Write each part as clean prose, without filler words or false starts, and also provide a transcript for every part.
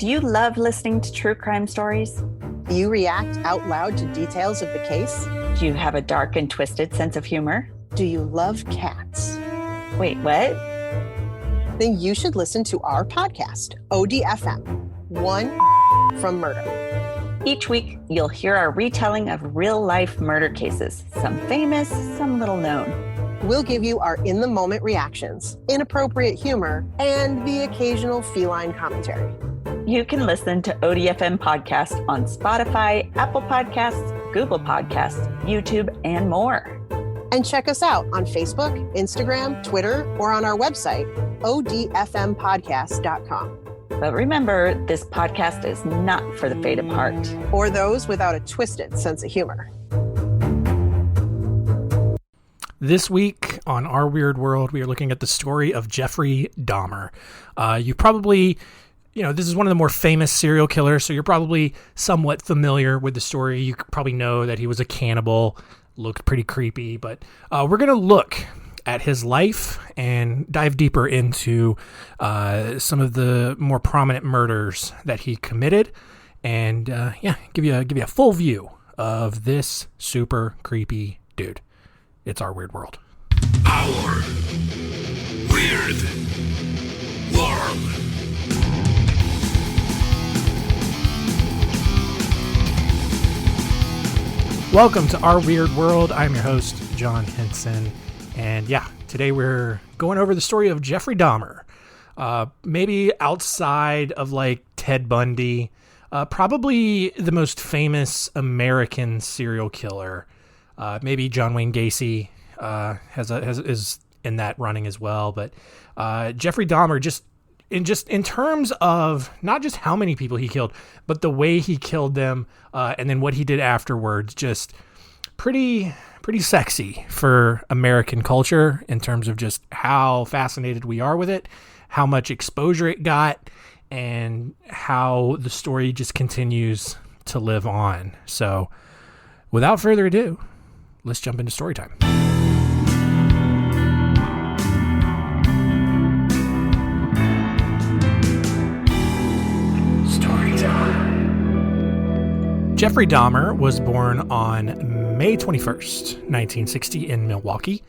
Do you love listening to true crime stories? Do you react out loud to details of the case? Do you have a dark and twisted sense of humor? Do you love cats? Wait, what? Then you should listen to our podcast, ODFM, One from Murder. Each week, you'll hear our retelling of real-life murder cases, some famous, some little known. We'll give you our in-the-moment reactions, inappropriate humor, and the occasional feline commentary. You can listen to ODFM Podcast on Spotify, Apple Podcasts, Google Podcasts, YouTube, and more. And check us out on Facebook, Instagram, Twitter, or on our website, odfmpodcast.com. But remember, this podcast is not for the faint of heart. Or those without a twisted sense of humor. This week on Our Weird World, we are looking at the story of Jeffrey Dahmer. You probably, this is one of the more famous serial killers, so you're probably somewhat familiar with the story. You probably know that he was a cannibal, looked pretty creepy, but we're going to look at his life and dive deeper into some of the more prominent murders that he committed, and give you a full view of this super creepy dude. It's Our Weird World. Our Weird World. Welcome to Our Weird World. I'm your host, John Henson. And today we're going over the story of Jeffrey Dahmer. Maybe outside of like Ted Bundy, probably the most famous American serial killer. Maybe John Wayne Gacy is in that running as well, but Jeffrey Dahmer, just in terms of not just how many people he killed, but the way he killed them, and then what he did afterwards, just pretty sexy for American culture in terms of just how fascinated we are with it, how much exposure it got, and how the story just continues to live on. So, without further ado, let's jump into story time. Story time. Jeffrey Dahmer was born on May 21st, 1960 in Milwaukee.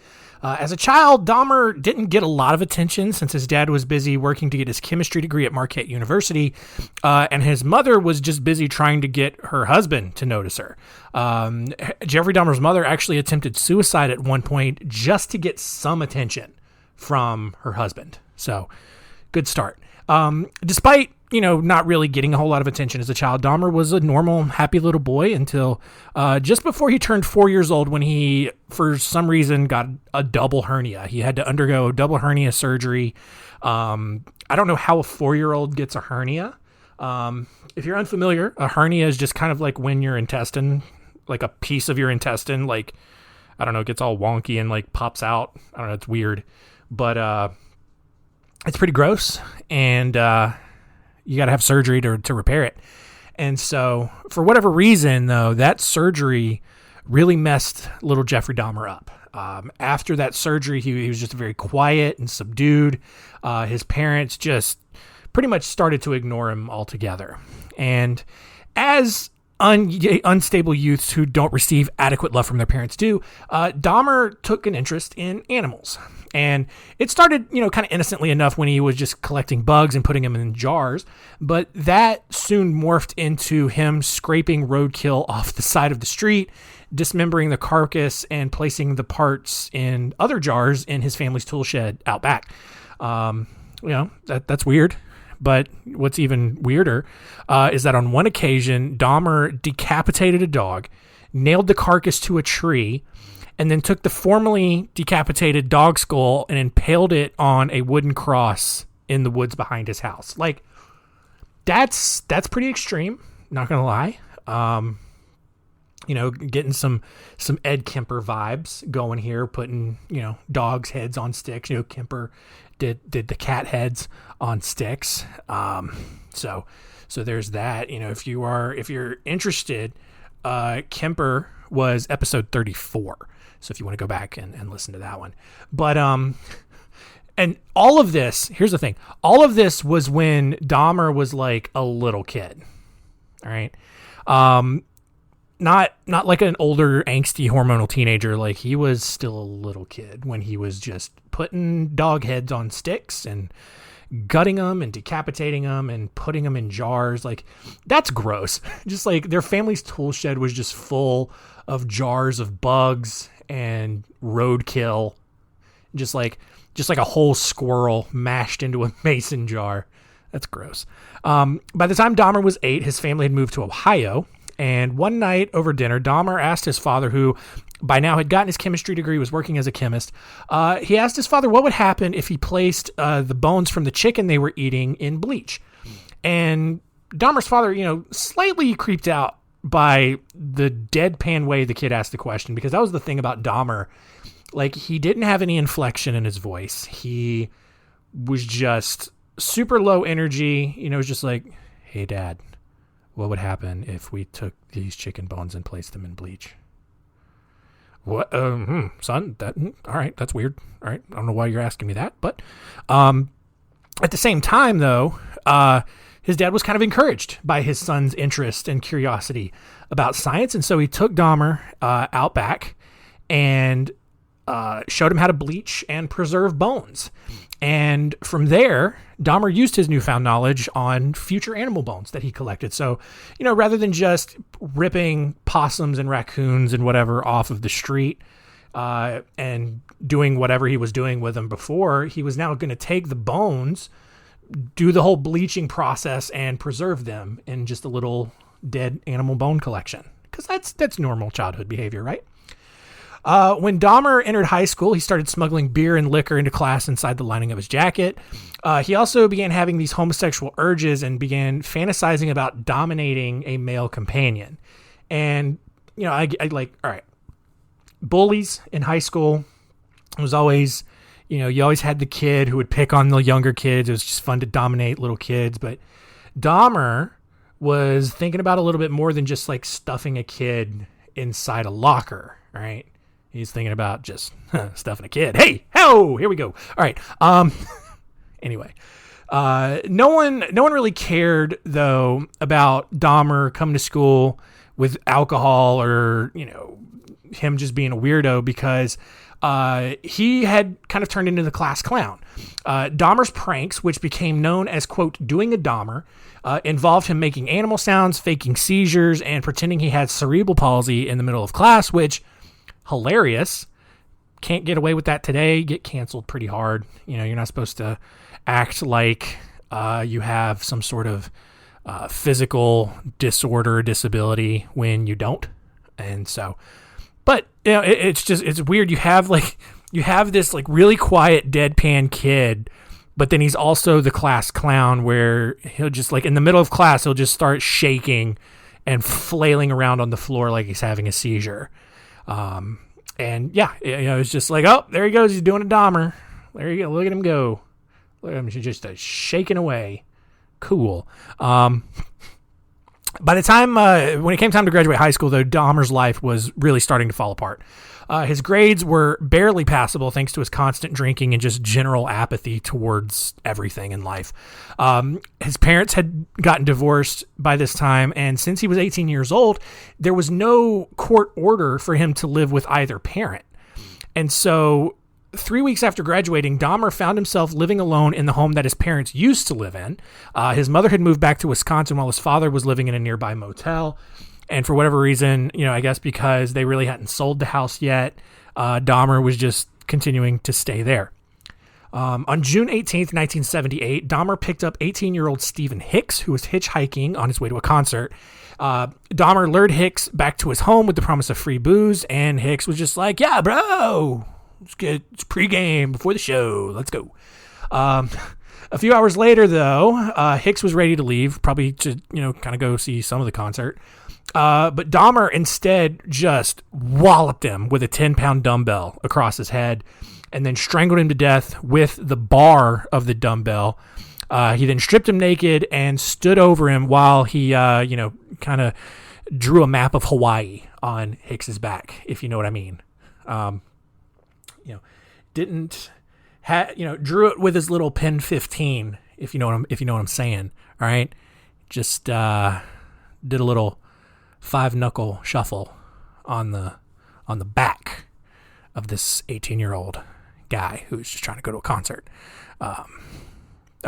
As a child, Dahmer didn't get a lot of attention since his dad was busy working to get his chemistry degree at Marquette University, and his mother was just busy trying to get her husband to notice her. Jeffrey Dahmer's mother actually attempted suicide at one point just to get some attention from her husband. So, good start. Despite not really getting a whole lot of attention as a child, Dahmer was a normal, happy little boy until just before he turned 4 years old, when he, for some reason, got a double hernia. He had to undergo double hernia surgery. I don't know how a 4-year-old gets a hernia. If you're unfamiliar, a hernia is just kind of like when your intestine, like a piece of your intestine, like, I don't know, gets all wonky and like pops out. I don't know, it's weird. But it's pretty gross, and you got to have surgery to repair it. And so for whatever reason, though, that surgery really messed little Jeffrey Dahmer up. After that surgery, he was just very quiet and subdued. His parents just pretty much started to ignore him altogether. And as unstable youths who don't receive adequate love from their parents do, Dahmer took an interest in animals. And it started, kind of innocently enough when he was just collecting bugs and putting them in jars. But that soon morphed into him scraping roadkill off the side of the street, dismembering the carcass, and placing the parts in other jars in his family's tool shed out back. That's weird. But what's even weirder is that on one occasion, Dahmer decapitated a dog, nailed the carcass to a tree, and then took the formerly decapitated dog skull and impaled it on a wooden cross in the woods behind his house. Like, that's pretty extreme, not gonna lie. Getting some Ed Kemper vibes going here, putting, dogs' heads on sticks. Kemper did the cat heads on sticks. So there's that. If you're interested, Kemper was episode 34. So if you want to go back and listen to that one. But And all of this, here's the thing. All of this was when Dahmer was like a little kid. All right. Not like an older angsty hormonal teenager. Like, he was still a little kid when he was just putting dog heads on sticks and gutting them and decapitating them and putting them in jars. Like, that's gross. Just like their family's tool shed was just full of jars of bugs and roadkill. Just like a whole squirrel mashed into a mason jar. That's gross. By the time Dahmer was 8, his family had moved to Ohio. And one night over dinner, Dahmer asked his father, who by now had gotten his chemistry degree, was working as a chemist. He asked his father what would happen if he placed the bones from the chicken they were eating in bleach. And Dahmer's father, slightly creeped out by the deadpan way the kid asked the question, because that was the thing about Dahmer. Like, he didn't have any inflection in his voice. He was just super low energy. It was just like, hey, Dad, what would happen if we took these chicken bones and placed them in bleach? What? Son, all right, that's weird. All right, I don't know why you're asking me that. But at the same time, though, his dad was kind of encouraged by his son's interest and curiosity about science. And so he took Dahmer out back and showed him how to bleach and preserve bones. And from there, Dahmer used his newfound knowledge on future animal bones that he collected. So, rather than just ripping possums and raccoons and whatever off of the street and doing whatever he was doing with them before, he was now going to take the bones, do the whole bleaching process, and preserve them in just a little dead animal bone collection. Because that's normal childhood behavior, right? When Dahmer entered high school, he started smuggling beer and liquor into class inside the lining of his jacket. He also began having these homosexual urges and began fantasizing about dominating a male companion. And, I like, all right, bullies in high school, it was always, you always had the kid who would pick on the younger kids. It was just fun to dominate little kids. But Dahmer was thinking about a little bit more than just like stuffing a kid inside a locker, right? He's thinking about just stuffing a kid. Hey, here we go. All right. Anyway, no one really cared though about Dahmer coming to school with alcohol or, him just being a weirdo, because he had kind of turned into the class clown. Dahmer's pranks, which became known as, quote, doing a Dahmer, involved him making animal sounds, faking seizures, and pretending he had cerebral palsy in the middle of class, which, hilarious. Can't get away with that today. Get canceled pretty hard. You're not supposed to act like you have some sort of physical disorder or disability when you don't. And so, but it's weird. You have this like really quiet deadpan kid, but then he's also the class clown, where he'll just, like, in the middle of class, he'll just start shaking and flailing around on the floor like he's having a seizure. And yeah, it's just like, oh, there he goes. He's doing a Dahmer. There you go. Look at him go. Look at him just shaking away. Cool. By the time, when it came time to graduate high school, though, Dahmer's life was really starting to fall apart. His grades were barely passable thanks to his constant drinking and just general apathy towards everything in life. His parents had gotten divorced by this time, and since he was 18 years old, there was no court order for him to live with either parent. And so 3 weeks after graduating, Dahmer found himself living alone in the home that his parents used to live in. His mother had moved back to Wisconsin while his father was living in a nearby motel. And for whatever reason, I guess because they really hadn't sold the house yet, Dahmer was just continuing to stay there. On June 18th, 1978, Dahmer picked up 18-year-old Stephen Hicks, who was hitchhiking on his way to a concert. Dahmer lured Hicks back to his home with the promise of free booze, and Hicks was just like, yeah, bro, it's good. It's pregame before the show. Let's go. A few hours later, though, Hicks was ready to leave, probably to, kind of go see some of the concert. But Dahmer instead just walloped him with a 10-pound dumbbell across his head and then strangled him to death with the bar of the dumbbell. He then stripped him naked and stood over him while he, kind of drew a map of Hawaii on Hicks's back, if you know what I mean. drew it with his little pen 15, if you know what I'm saying. All right. Just did a little 5-knuckle shuffle on the back of this 18-year-old guy who's just trying to go to a concert. Are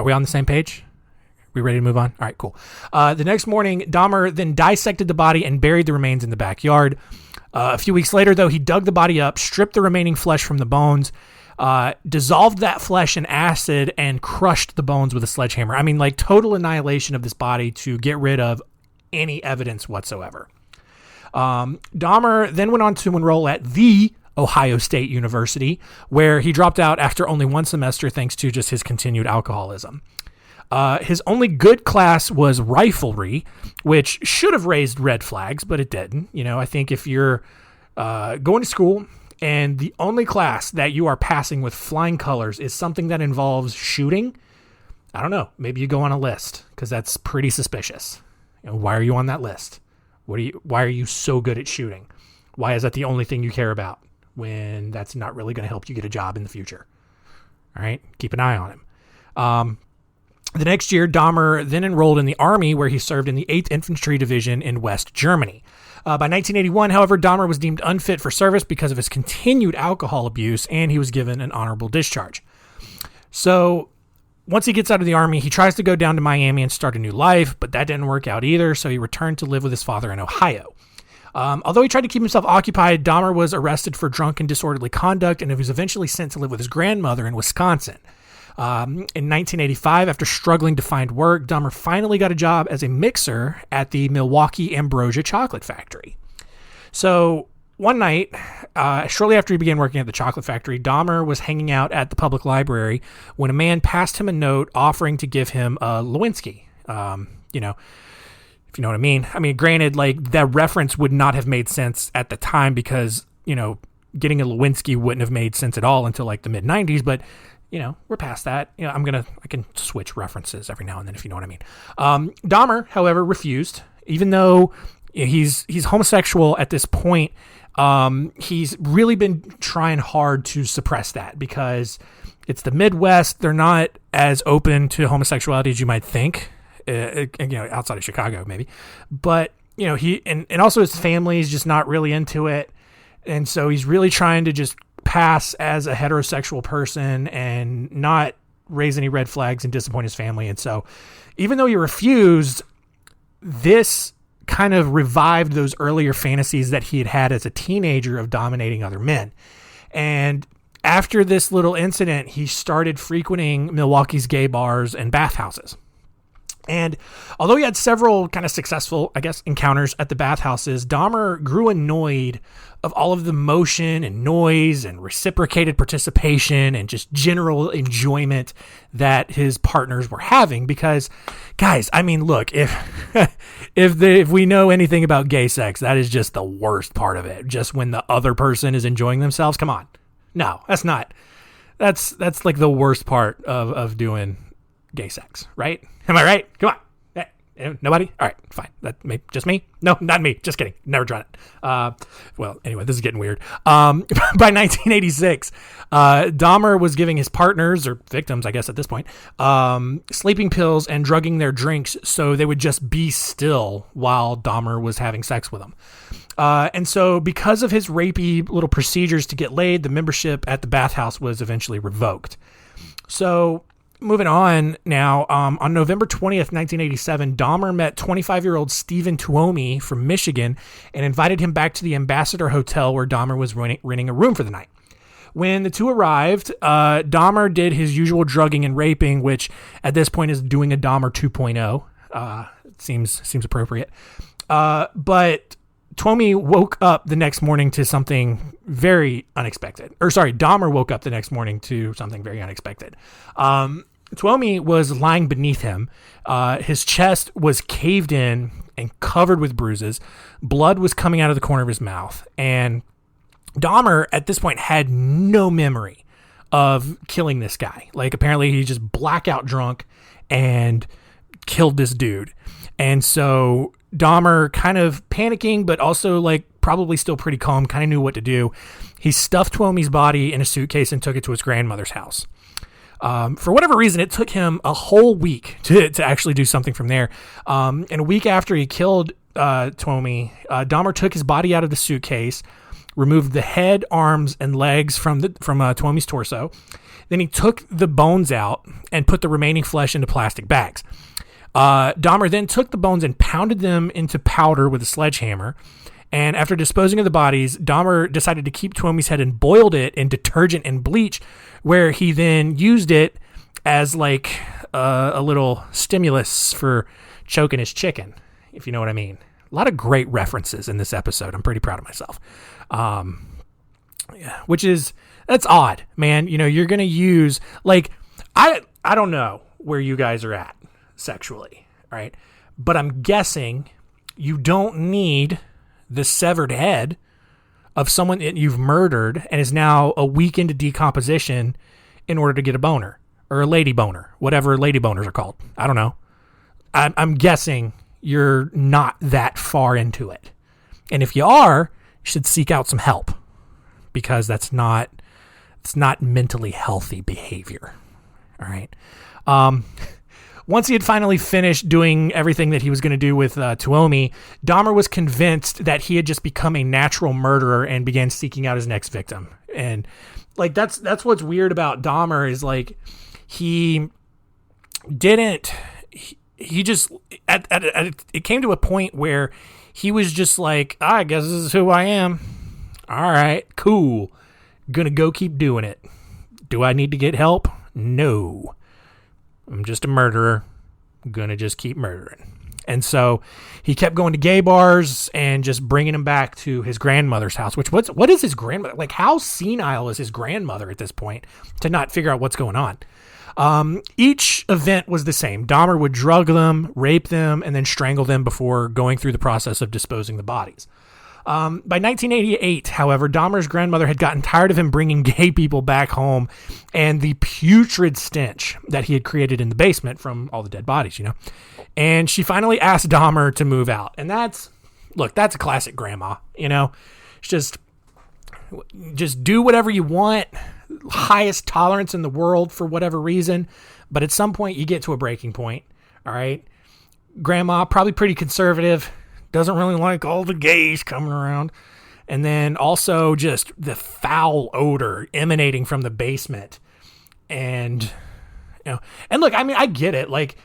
we on the same page? We ready to move on? All right, cool. The next morning, Dahmer then dissected the body and buried the remains in the backyard. A few weeks later, though, he dug the body up, stripped the remaining flesh from the bones, dissolved that flesh in acid, and crushed the bones with a sledgehammer. I mean, like total annihilation of this body to get rid of any evidence whatsoever. Dahmer then went on to enroll at the Ohio State University, where he dropped out after only one semester thanks to just his continued alcoholism. His only good class was riflery, which should have raised red flags, but it didn't. I think if you're going to school and the only class that you are passing with flying colors is something that involves shooting, I don't know, maybe you go on a list, because that's pretty suspicious. Why are you on that list? Why are you so good at shooting? Why is that the only thing you care about when that's not really going to help you get a job in the future? All right, keep an eye on him. The next year, Dahmer then enrolled in the Army, where he served in the 8th Infantry Division in West Germany. By 1981, however, Dahmer was deemed unfit for service because of his continued alcohol abuse, and he was given an honorable discharge. So once he gets out of the Army, he tries to go down to Miami and start a new life, but that didn't work out either, so he returned to live with his father in Ohio. Although he tried to keep himself occupied, Dahmer was arrested for drunk and disorderly conduct, and he was eventually sent to live with his grandmother in Wisconsin. In 1985, after struggling to find work, Dahmer finally got a job as a mixer at the Milwaukee Ambrosia Chocolate Factory. So one night, shortly after he began working at the chocolate factory, Dahmer was hanging out at the public library when a man passed him a note offering to give him a Lewinsky. If you know what I mean. I mean, granted, like that reference would not have made sense at the time because, getting a Lewinsky wouldn't have made sense at all until like the mid 90s, but we're past that. I can switch references every now and then, if you know what I mean. Dahmer, however, refused, even though he's homosexual at this point. He's really been trying hard to suppress that because it's the Midwest. They're not as open to homosexuality as you might think, outside of Chicago, maybe. But, he, and also his family is just not really into it. And so he's really trying to just pass as a heterosexual person and not raise any red flags and disappoint his family. And so even though he refused, this kind of revived those earlier fantasies that he had had as a teenager of dominating other men. And after this little incident, he started frequenting Milwaukee's gay bars and bathhouses. And although he had several kind of successful, encounters at the bathhouses, Dahmer grew annoyed of all of the motion and noise and reciprocated participation and just general enjoyment that his partners were having. Because, guys, I mean, look, if we know anything about gay sex, that is just the worst part of it. Just when the other person is enjoying themselves. Come on. No, that's not. That's like the worst part of doing gay sex, right? Am I right? Come on. Nobody? All right, fine. That just me? No, not me. Just kidding. Never tried it. Well, anyway, this is getting weird. By 1986, Dahmer was giving his partners, or victims, I guess at this point, sleeping pills and drugging their drinks so they would just be still while Dahmer was having sex with them. And so because of his rapey little procedures to get laid, the membership at the bathhouse was eventually revoked. So moving on now, on November 20th, 1987, Dahmer met 25-year-old Stephen Tuomi from Michigan and invited him back to the Ambassador Hotel where Dahmer was renting a room for the night. When the two arrived, Dahmer did his usual drugging and raping, which at this point is doing a Dahmer 2.0. Seems appropriate. But Tuomi woke up the next morning to something very unexpected. Dahmer woke up the next morning to something very unexpected. Tuomi was lying beneath him. His chest was caved in and covered with bruises. Blood was coming out of the corner of his mouth. And Dahmer, at this point, had no memory of killing this guy. Like, apparently he just blackout drunk and killed this dude. And so Dahmer, kind of panicking, but also like probably still pretty calm, kind of knew what to do. He stuffed Tuomi's body in a suitcase and took it to his grandmother's house. For whatever reason, it took him a whole week to actually do something from there. And a week after he killed Twomey, Dahmer took his body out of the suitcase, removed the head, arms, and legs from Twomey's torso. Then he took the bones out and put the remaining flesh into plastic bags. Dahmer then took the bones and pounded them into powder with a sledgehammer. And after disposing of the bodies, Dahmer decided to keep Twomey's head and boiled it in detergent and bleach, where he then used it as like a little stimulus for choking his chicken, if you know what I mean. A lot of great references in this episode. I'm pretty proud of myself. That's odd, man. You know, you're going to use, like, I don't know where you guys are at sexually, right? But I'm guessing you don't need the severed head of someone that you've murdered and is now a week into decomposition in order to get a boner or a lady boner, whatever lady boners are called. I don't know. I'm guessing you're not that far into it. And if you are, you should seek out some help, because it's not mentally healthy behavior. All right. Once he had finally finished doing everything that he was going to do with Twomey, Dahmer was convinced that he had just become a natural murderer and began seeking out his next victim. And like that's what's weird about Dahmer is like he just it came to a point where he was just like, I guess this is who I am. All right, cool. Gonna go keep doing it. Do I need to get help? No. I'm just a murderer. I'm gonna just keep murdering. And so he kept going to gay bars and just bringing him back to his grandmother's house, which what is his grandmother? Like, how senile is his grandmother at this point to not figure out what's going on? Each event was the same. Dahmer would drug them, rape them, and then strangle them before going through the process of disposing the bodies. By 1988, however, Dahmer's grandmother had gotten tired of him bringing gay people back home and the putrid stench that he had created in the basement from all the dead bodies, you know. And she finally asked Dahmer to move out. And that's a classic grandma, you know. It's just do whatever you want, highest tolerance in the world for whatever reason. But at some point, you get to a breaking point, all right? Grandma, probably pretty conservative, doesn't really like all the gays coming around. And then also just the foul odor emanating from the basement. And, you know, and look, I mean, I get it. Like,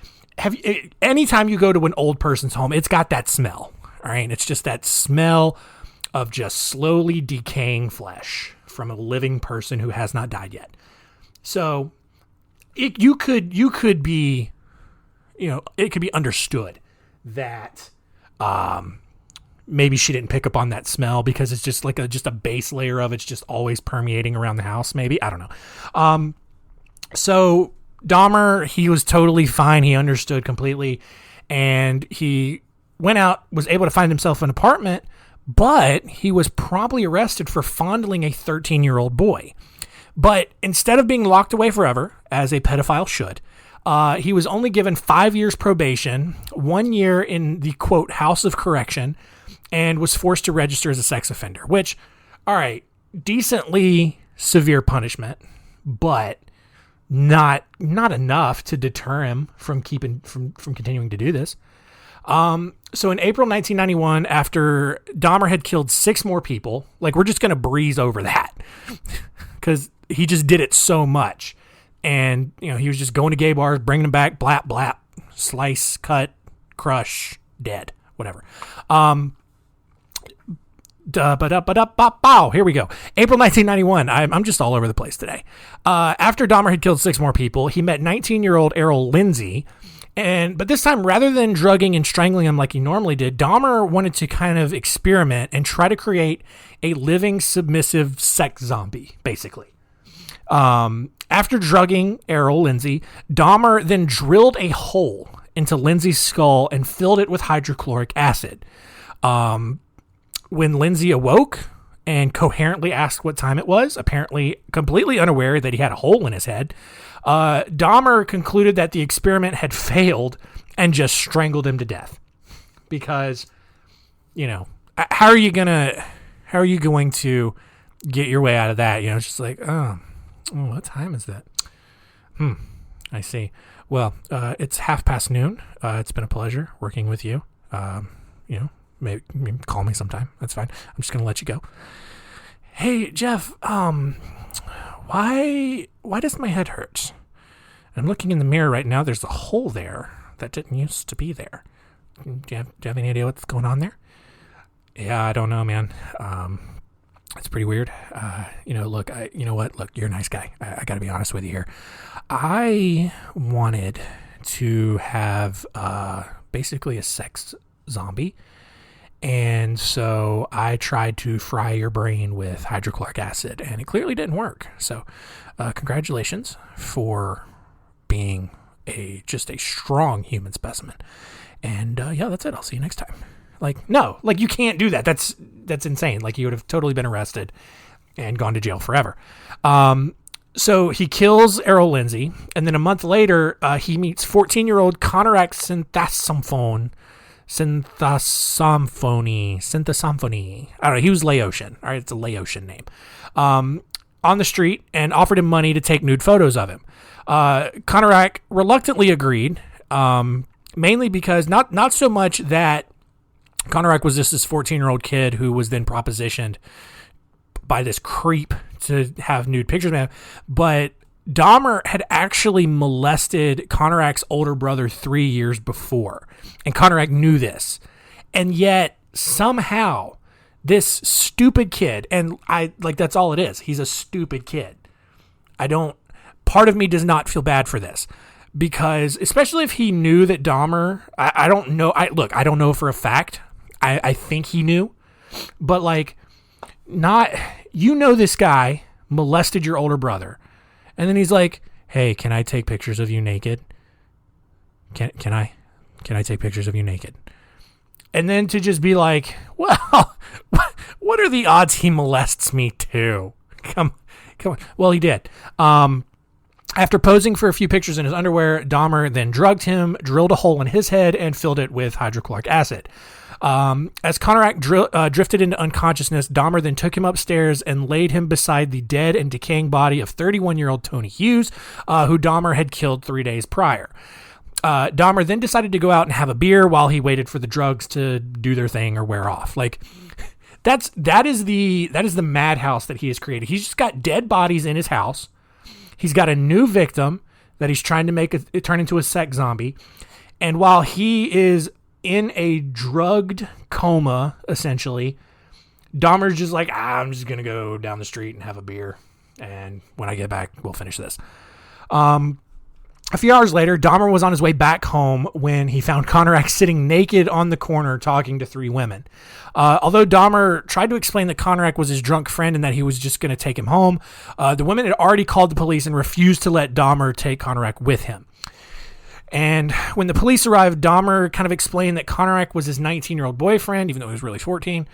anytime you go to an old person's home, it's got that smell, all right? It's just that smell of just slowly decaying flesh from a living person who has not died yet. So you could be, you know, it could be understood that maybe she didn't pick up on that smell because it's just like just a base layer of it's just always permeating around the house. Maybe, I don't know. So Dahmer, he was totally fine. He understood completely, and he went out, was able to find himself an apartment, but he was promptly arrested for fondling a 13-year-old boy. But instead of being locked away forever, as a pedophile should, he was only given 5 years probation, 1 year in the, quote, house of correction, and was forced to register as a sex offender, which, all right, decently severe punishment, but not enough to deter him from continuing to do this. So in April 1991, after Dahmer had killed 6 more people, like, we're just going to breeze over that because he just did it so much. And, you know, he was just going to gay bars, bringing them back, blap, blap, slice, cut, crush, dead, whatever. Here we go. April 1991. I'm just all over the place today. After Dahmer had killed 6 more people, he met 19-year-old Errol Lindsay. But this time, rather than drugging and strangling him like he normally did, Dahmer wanted to kind of experiment and try to create a living, submissive sex zombie, basically. After drugging Errol Lindsay, Dahmer then drilled a hole into Lindsay's skull and filled it with hydrochloric acid. When Lindsay awoke and coherently asked what time it was, apparently completely unaware that he had a hole in his head, Dahmer concluded that the experiment had failed and just strangled him to death. Because, you know, how are you going to get your way out of that? You know, it's just like, oh, what time is that? I see. Well, it's noon. It's been a pleasure working with you. Maybe call me sometime. That's fine. I'm just going to let you go. Hey, Jeff, why does my head hurt? I'm looking in the mirror right now. There's a hole there that didn't used to be there. Do you have any idea what's going on there? Yeah, I don't know, man. It's pretty weird. Look, Look, you're a nice guy. I got to be honest with you here. I wanted to have basically a sex zombie. And so I tried to fry your brain with hydrochloric acid, and it clearly didn't work. So congratulations for being just a strong human specimen. And that's it. I'll see you next time. You can't do that. That's insane. You would have totally been arrested and gone to jail forever. So he kills Errol Lindsay, and then a month later, he meets 14-year-old Conorak Synthasamphony. I don't know. He was Laotian. All right, it's a Laotian name. On the street, and offered him money to take nude photos of him. Conorak reluctantly agreed, mainly because not so much that Conorak was just this 14-year-old kid who was then propositioned by this creep to have nude pictures of him, but Dahmer had actually molested Conorak's older brother 3 years before, and Conorak knew this. And yet, somehow, this stupid kid, and that's all it is. He's a stupid kid. Part of me does not feel bad for this, because especially if he knew that Dahmer, I don't know. I don't know for a fact. I think he knew, but this guy molested your older brother. And then he's like, hey, can I take pictures of you naked? Can I take pictures of you naked? And then to just be like, well, what are the odds he molests me too? Come on. Well, he did. After posing for a few pictures in his underwear, Dahmer then drugged him, drilled a hole in his head, and filled it with hydrochloric acid. As Conorak drifted into unconsciousness, Dahmer then took him upstairs and laid him beside the dead and decaying body of 31-year-old Tony Hughes, who Dahmer had killed 3 days prior. Dahmer then decided to go out and have a beer while he waited for the drugs to do their thing or wear off. That is the madhouse that he has created. He's just got dead bodies in his house. He's got a new victim that he's trying to make it turn into a sex zombie. And while he is in a drugged coma, essentially, Dahmer's just like, I'm just going to go down the street and have a beer. And when I get back, we'll finish this. A few hours later, Dahmer was on his way back home when he found Conorak sitting naked on the corner talking to 3 women. Although Dahmer tried to explain that Conorak was his drunk friend and that he was just going to take him home, the women had already called the police and refused to let Dahmer take Conorak with him. And when the police arrived, Dahmer kind of explained that Conorak was his 19-year-old boyfriend, even though he was really 14.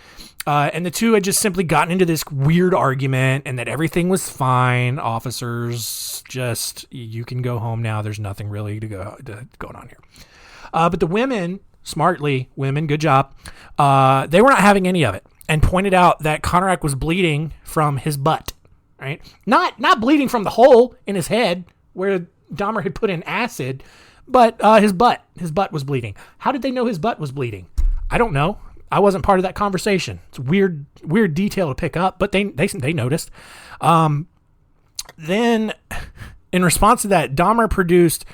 And the two had just simply gotten into this weird argument and that everything was fine. Officers, you can go home now. There's nothing really going on here. But the women, good job. They were not having any of it and pointed out that Conorak was bleeding from his butt, right? Not bleeding from the hole in his head where Dahmer had put in acid, but his butt was bleeding. How did they know his butt was bleeding? I don't know. I wasn't part of that conversation. It's a weird detail to pick up, but they noticed. Then, in response to that, Dahmer produced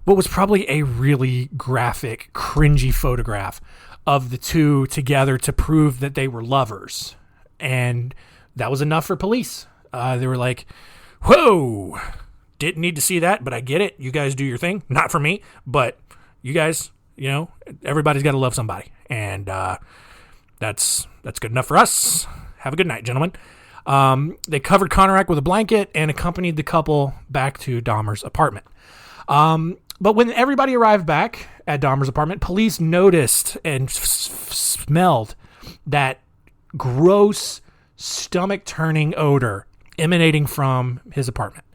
what was probably a really graphic, cringy photograph of the two together to prove that they were lovers. And that was enough for police. They were like, whoa, didn't need to see that, but I get it. You guys do your thing. Not for me, but you guys, everybody's got to love somebody. And that's good enough for us. Have a good night, gentlemen. They covered Conorak with a blanket and accompanied the couple back to Dahmer's apartment. But when everybody arrived back at Dahmer's apartment, police noticed and smelled that gross, stomach-turning odor emanating from his apartment.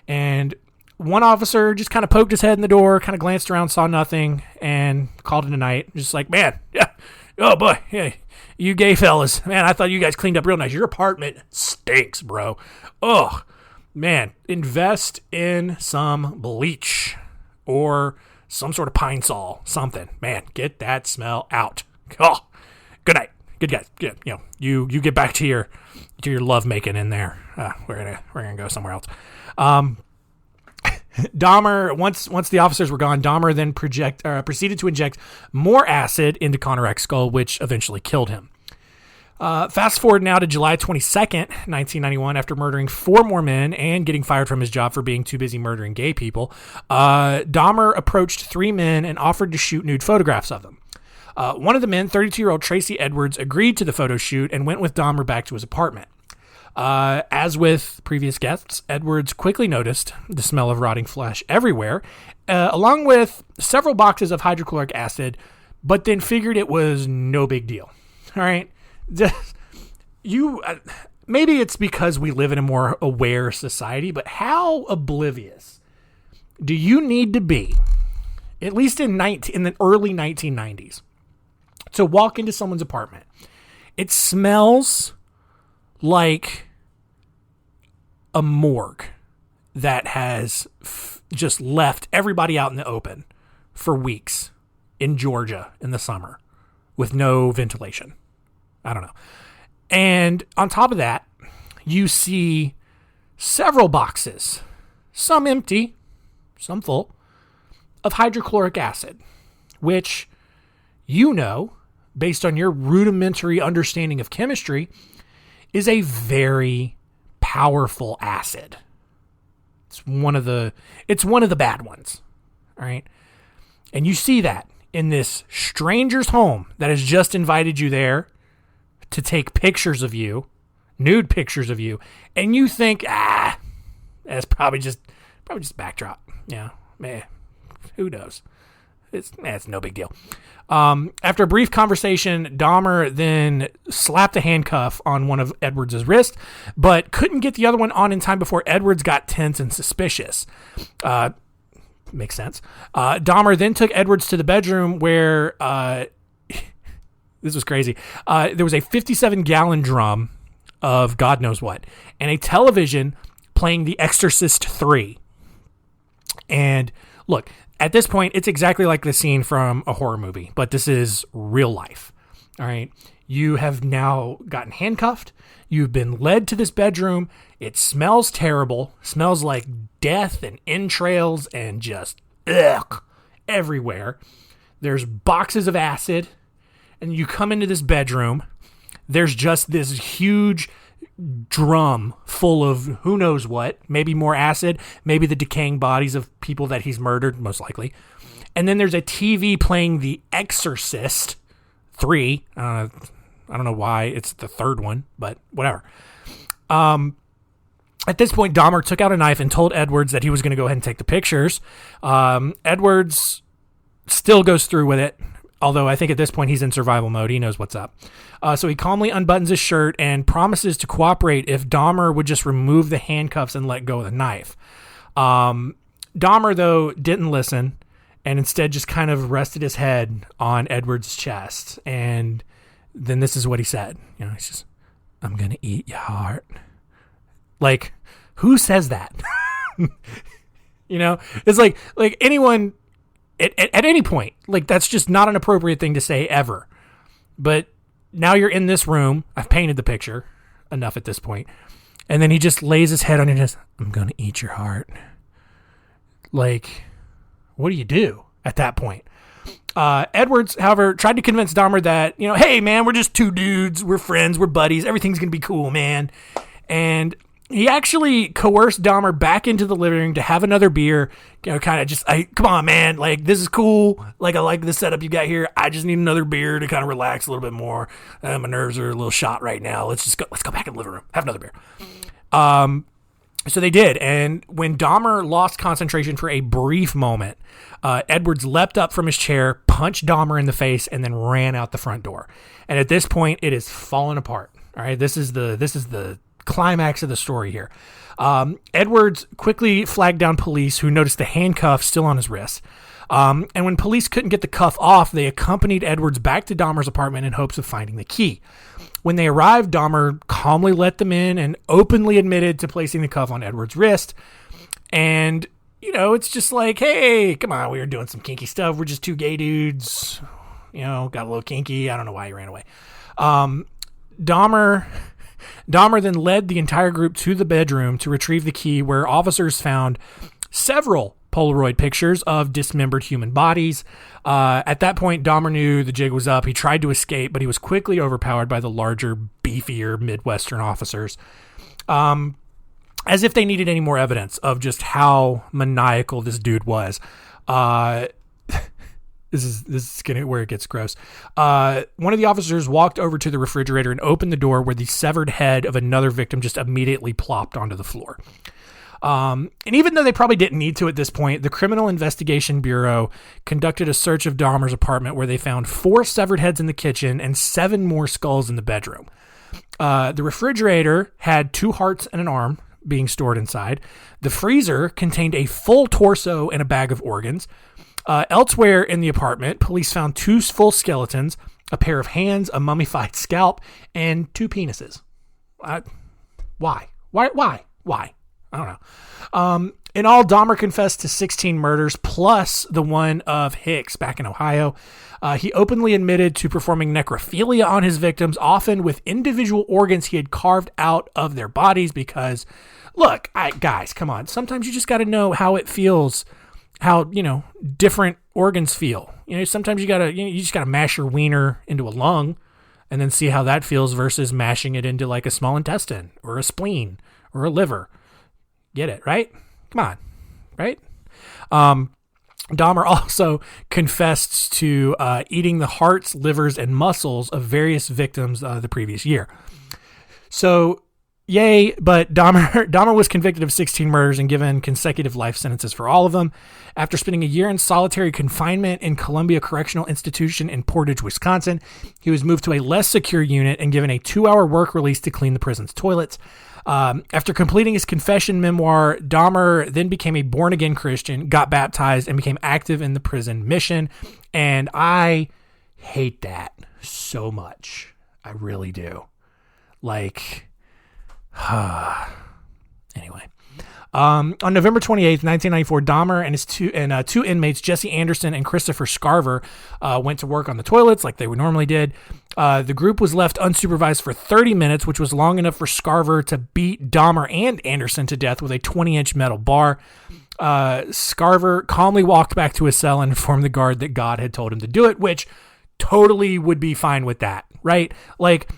And one officer just kind of poked his head in the door, kind of glanced around, saw nothing, and called it a night. Just like, man, yeah, oh boy, hey, you gay fellas, man, I thought you guys cleaned up real nice. Your apartment stinks, bro. Ugh. man, invest in some bleach or some sort of Pine Sol, something. Man, get that smell out. Oh, good night. Good guys. Good. You get back to your love making in there. We're gonna go somewhere else. Dahmer, once the officers were gone, Dahmer then proceeded to inject more acid into Conrach's skull, which eventually killed him. Fast forward now to July 22nd, 1991, after murdering 4 more men and getting fired from his job for being too busy murdering gay people. Dahmer approached 3 men and offered to shoot nude photographs of them. One of the men, 32-year-old Tracy Edwards, agreed to the photo shoot and went with Dahmer back to his apartment. As with previous guests, Edwards quickly noticed the smell of rotting flesh everywhere, along with several boxes of hydrochloric acid, but then figured it was no big deal. All right. Maybe it's because we live in a more aware society, but how oblivious do you need to be, at least in the early 1990s, to walk into someone's apartment? It smells like a morgue that has just left everybody out in the open for weeks in Georgia in the summer with no ventilation. I don't know. And on top of that, you see several boxes, some empty, some full, of hydrochloric acid, which based on your rudimentary understanding of chemistry, is a very powerful acid. It's one of the bad ones. All right. And you see that in this stranger's home that has just invited you there to take pictures of you, nude pictures of you, and you think, that's probably just backdrop. Yeah, man, who knows? It's no big deal. After a brief conversation, Dahmer then slapped a handcuff on one of Edwards' wrist, but couldn't get the other one on in time before Edwards got tense and suspicious. Makes sense. Dahmer then took Edwards to the bedroom where this was crazy. There was a 57-gallon drum of God knows what, and a television playing The Exorcist 3. And look, at this point, it's exactly like the scene from a horror movie, but this is real life. All right. You have now gotten handcuffed. You've been led to this bedroom. It smells terrible. Smells like death and entrails and just everywhere. There's boxes of acid. And you come into this bedroom. There's just this huge drum full of who knows what, maybe more acid, maybe the decaying bodies of people that he's murdered, most likely. And then there's a TV playing The Exorcist 3. I don't know why it's the third one, but whatever. At this point, Dahmer took out a knife and told Edwards that he was going to go ahead and take the pictures. Edwards still goes through with it. Although I think at this point he's in survival mode. He knows what's up. So he calmly unbuttons his shirt and promises to cooperate if Dahmer would just remove the handcuffs and let go of the knife. Dahmer, though, didn't listen and instead just kind of rested his head on Edwards' chest. And then this is what he said. He's just, "I'm going to eat your heart." Like, who says that? It's like anyone... At any point, like, that's just not an appropriate thing to say ever. But now you're in this room. I've painted the picture enough at this point. And then he just lays his head on your chest. "I'm going to eat your heart." Like, what do you do at that point? Edwards, however, tried to convince Dahmer that, hey, man, we're just 2 dudes. We're friends. We're buddies. Everything's going to be cool, man. And he actually coerced Dahmer back into the living room to have another beer, kind of just, come on, man, like, this is cool. Like, I like the setup you got here. I just need another beer to kind of relax a little bit more. My nerves are a little shot right now. Let's go back in the living room, have another beer. So they did. And when Dahmer lost concentration for a brief moment, Edwards leapt up from his chair, punched Dahmer in the face, and then ran out the front door. And at this point, it is fallen apart. All right. This is the climax of the story here. Edwards quickly flagged down police who noticed the handcuffs still on his wrist. And when police couldn't get the cuff off, they accompanied Edwards back to Dahmer's apartment in hopes of finding the key. When they arrived, Dahmer calmly let them in and openly admitted to placing the cuff on Edwards' wrist. And, it's just like, hey, come on, we were doing some kinky stuff. We're just two gay dudes, got a little kinky. I don't know why he ran away. Dahmer then led the entire group to the bedroom to retrieve the key, where officers found several Polaroid pictures of dismembered human bodies. At that point, Dahmer knew the jig was up. He tried to escape, but he was quickly overpowered by the larger, beefier Midwestern officers. As if they needed any more evidence of just how maniacal this dude was. This is where it gets gross. One of the officers walked over to the refrigerator and opened the door, where the severed head of another victim just immediately plopped onto the floor. And even though they probably didn't need to at this point, the Criminal Investigation Bureau conducted a search of Dahmer's apartment, where they found 4 severed heads in the kitchen and 7 more skulls in the bedroom. The refrigerator had 2 hearts and an arm being stored inside. The freezer contained a full torso and a bag of organs. Elsewhere in the apartment, police found 2 full skeletons, a pair of hands, a mummified scalp, and 2 penises. Why? I don't know. In all, Dahmer confessed to 16 murders, plus the one of Hicks back in Ohio. He openly admitted to performing necrophilia on his victims, often with individual organs he had carved out of their bodies, because, look, guys, come on. Sometimes you just got to know how it feels, how, different organs feel. Sometimes you just got to mash your wiener into a lung and then see how that feels versus mashing it into like a small intestine or a spleen or a liver. Get it, right? Come on, right? Dahmer also confessed to eating the hearts, livers, and muscles of various victims the previous year. So, yay, but Dahmer was convicted of 16 murders and given consecutive life sentences for all of them. After spending a year in solitary confinement in Columbia Correctional Institution in Portage, Wisconsin, he was moved to a less secure unit and given a 2-hour work release to clean the prison's toilets. After completing his confession memoir, Dahmer then became a born-again Christian, got baptized, and became active in the prison mission. And I hate that so much. I really do. Like, anyway. On November 28th, 1994, Dahmer and his two inmates, Jesse Anderson and Christopher Scarver, went to work on the toilets like they would normally did. The group was left unsupervised for 30 minutes, which was long enough for Scarver to beat Dahmer and Anderson to death with a 20-inch metal bar. Scarver calmly walked back to his cell and informed the guard that God had told him to do it, which totally would be fine with that, right? Like,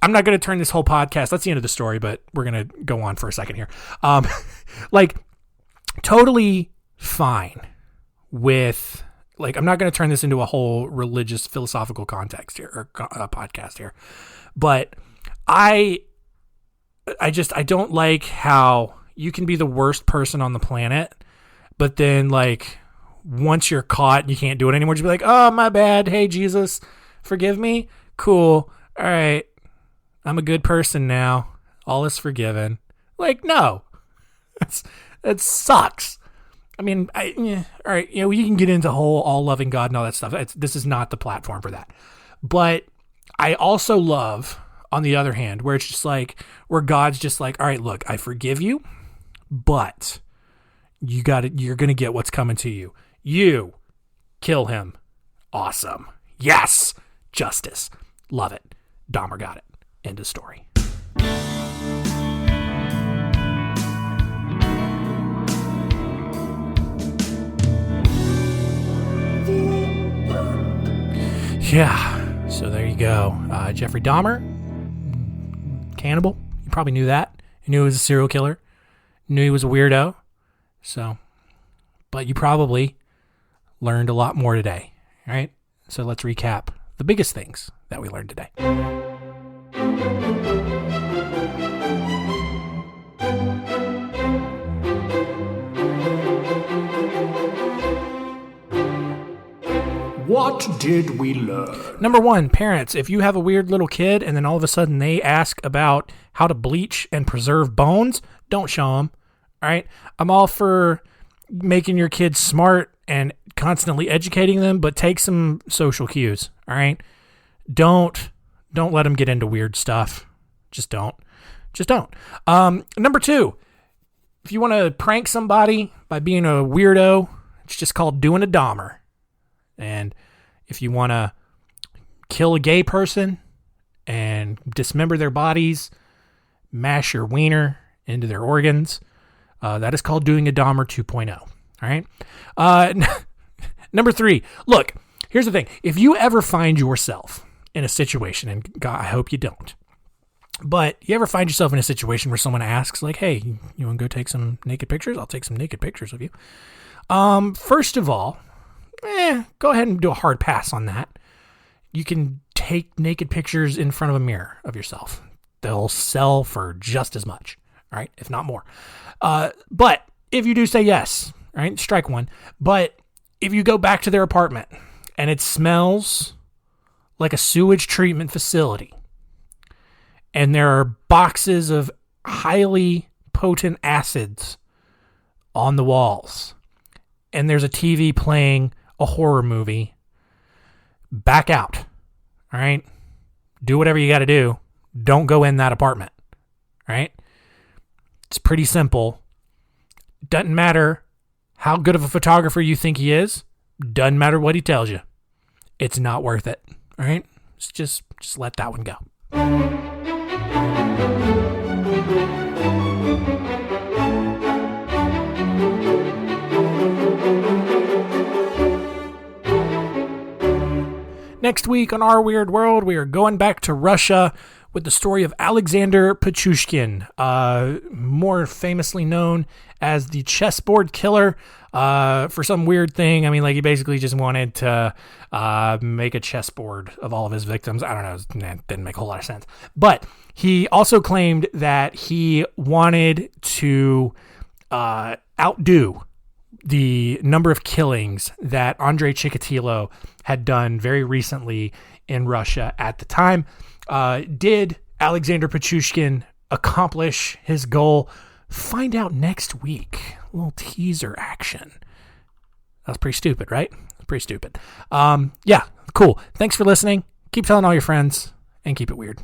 I'm not going to turn this whole podcast. That's the end of the story, but we're going to go on for a second here. Totally fine with, I'm not going to turn this into a whole religious philosophical context here or podcast here, but I don't like how you can be the worst person on the planet, but then once you're caught, you can't do it anymore. Just be like, oh, my bad. Hey, Jesus, forgive me. Cool. All right. I'm a good person now. All is forgiven. No, that sucks. I mean, all right, you can get into all loving God and all that stuff. This is not the platform for that. But I also love, on the other hand, where it's just where God's just all right, look, I forgive you, but you're going to get what's coming to you. You kill him. Awesome. Yes. Justice. Love it. Dahmer got it. End of story. Yeah, so there you go. Jeffrey Dahmer, cannibal. You probably knew that. You knew he was a serial killer. You knew he was a weirdo. But you probably learned a lot more today, right? So let's recap the biggest things that we learned today. What did we learn? Number 1, parents, if you have a weird little kid and then all of a sudden they ask about how to bleach and preserve bones, don't show them. All right. I'm all for making your kids smart and constantly educating them, but take some social cues. All right. Don't let them get into weird stuff. Just don't. Number 2, if you want to prank somebody by being a weirdo, it's just called doing a Dahmer. And if you want to kill a gay person and dismember their bodies, mash your wiener into their organs, that is called doing a Dahmer 2.0. All right. Number 3, look, here's the thing. If you ever find yourself in a situation, and God, I hope you don't, but you ever find yourself in a situation where someone asks, like, hey, you want to go take some naked pictures? I'll take some naked pictures of you. First of all, go ahead and do a hard pass on that. You can take naked pictures in front of a mirror of yourself. They'll sell for just as much, all right, if not more. But if you do say yes, all right, strike one. But if you go back to their apartment and it smells like a sewage treatment facility, and there are boxes of highly potent acids on the walls, and there's a TV playing a horror movie, back out. All right? Do whatever you got to do. Don't go in that apartment. All right? It's pretty simple. Doesn't matter how good of a photographer you think he is. Doesn't matter what he tells you. It's not worth it. All right? Just let that one go. Next week on Our Weird World, we are going back to Russia with the story of Alexander Pichushkin, more famously known as the chessboard killer, for some weird thing. I mean, like, he basically just wanted to make a chessboard of all of his victims. I don't know. It didn't make a whole lot of sense. But he also claimed that he wanted to outdo the number of killings that Andrei Chikatilo had done very recently in Russia at the time. Did Alexander Pichushkin accomplish his goal? Find out next week. A little teaser action. That's pretty stupid, right? Pretty stupid. Yeah, cool. Thanks for listening. Keep telling all your friends and keep it weird.